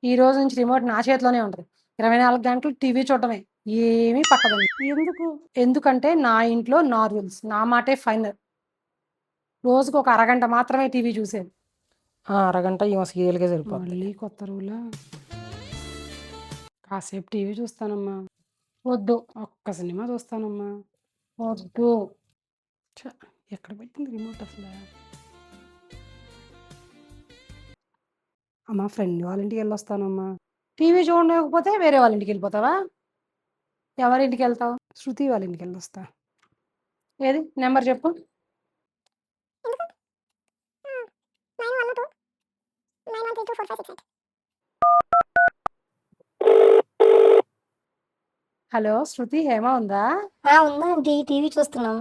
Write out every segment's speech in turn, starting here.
ఈ రోజు నుంచి రిమోట్ నా చేతిలోనే ఉంటది. 24 గంటలు టీవీ చూడటమే. ఏమీ పట్టదండి. ఎందుకు? ఎందుకంటే నా ఇంట్లో నా రూల్స్. నా మాటే ఫైనల్. రోజుకి ఒక అరగంట మాత్రమే టీవీ చూసేది. ఆ అరగంట ఈమె సీరియల్‌కే సరిపోద్ది. మళ్ళీ కొత్త రూలా? కాసేపు టీవీ చూస్తానమ్మా. వద్దు. ఒక్క సినిమా చూస్తానమ్మా. వద్దు. ఛ! ఎక్కడ పెట్టింది రిమోట్ అసల? అమ్మా ఫ్రెండ్ వాళ్ళ ఇంటికి వెళ్ళొస్తానమ్మా. టీవీ చూడలేకపోతే వేరే వాళ్ళ ఇంటికి వెళ్ళిపోతావా? ఎవరింటికి వెళ్తావు? శృతి వాళ్ళ ఇంటికి వెళ్ళొస్తా. ఏది నెంబర్ చెప్పు. హలో శృతి, హేమ ఉందా? ఉందండి. టీవీ చూస్తున్నాం.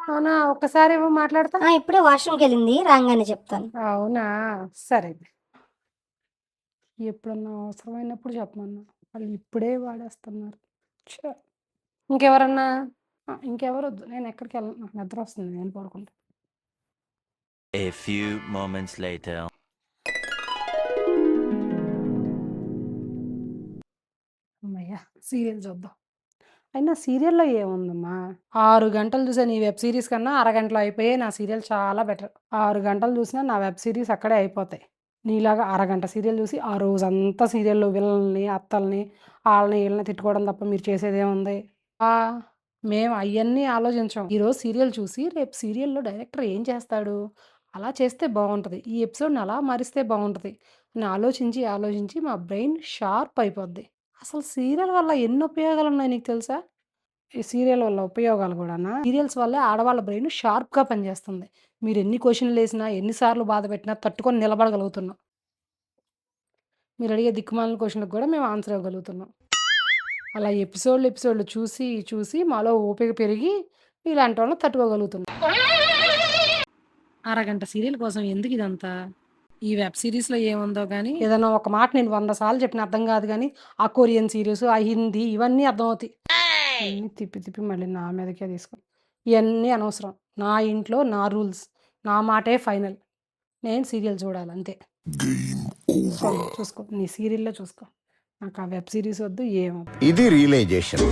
అవునా, ఒక్కసారి ఏమో మాట్లాడతా. ఇప్పుడే వాష్రూమ్కి వెళ్ళింది, రాగానే చెప్తాను. అవునా, సరే. ఎప్పుడన్నా అవసరమైనప్పుడు చెప్పమన్నా, వాళ్ళు ఇప్పుడే వాడేస్తున్నారు. ఛ! ఇంకెవరన్నా? ఇంకెవరొద్దు, నేను ఎక్కడికి వెళ్ళను, నాకు నిద్ర వస్తుంది, నేను పడుకుంటా. A few moments later. అమ్మయ్య, సీరియల్ చూద్దాం. అయినా సీరియల్‌లో ఏముందమ్మా? 6 గంటలు చూసే నీ వెబ్ సీరీస్ కన్నా అరగంటలో అయిపోయే నా సీరియల్ చాలా బెటర్. 6 గంటలు చూసినా నా వెబ్ సీరీస్ అక్కడే అయిపోతాయి. నీలాగా అరగంట సీరియల్ చూసి ఆ రోజంతా సీరియల్‌లో విలన్లని, అత్తల్ని, ఆళ్ళని ఈళ్ళని తిట్టుకోవడం తప్ప మీరు చేసేదేముంది? మేము అయన్నీ ఆలోచించం. ఈరోజు సీరియల్ చూసి రేపు సీరియల్‌లో డైరెక్టర్ ఏం చేస్తాడు? అలా చేస్తే బావుంటది. ఈ ఎపిసోడ్‌ని అలా మారిస్తే బావుంటది అని ఆలోచించి, ఆలోచించి మా బ్రెయిన్ షార్ప్ అయిపోద్ది. అసలు సీరియల్ వల్ల ఎన్ని ఉపయోగాలున్నాయి నీకు తెలుసా? ఈ సీరియల్ వల్ల ఉపయోగాలు గూడానా? సీరియల్స్ వల్లే ఆడవాళ్ళ బ్రెయిన్ షార్ప్‌గా పనిచేస్తుంది. మీరెన్ని క్వెషన్‌లేసినా, ఎన్ని సార్లు బాధపెట్టినా తట్టుకొని నిలబడగలుగుతున్నాం. మీరడిగే దిక్కుమాలిన క్వెషన్‌లకు గూడా మేము ఆన్సర్ ఇవ్వగలుగుతున్నాం. అలా ఎపిసోడ్‌లు చూసి, చూసి మాలో ఓపిక పెరిగి ఇలాంటోళ్ళని తట్టుకోగలుగుతున్నాం. అరగంట సీరియల్ కోసం ఎందుకిదంతా? ఈ వెబ్ సీరీస్‌లో ఏముందో గానీ, ఏదన్నా ఒక మాట నేను 100 సార్లు చెప్పినా అర్థం గాదు గానీ, ఆ కొరియన్ సీరీస్, ఆ హిందీ ఇవన్నీ అర్థమవుతాయి. అన్నీ తిప్పి, తిప్పి మళ్ళీ నా మీదకే ఇయన్నీ అనవసరం. నా ఇంట్లో నా రూల్స్. నా మాటే ఫైనల్. నేను సీరియల్ చూడాలి అంతే. చూసుకో. నీ సీరియల్‌లో చూసుకో. నాకు ఆ వెబ్ సీరీస్ వద్దు, ఏమొద్దు. ఇది రియలైజేషన్.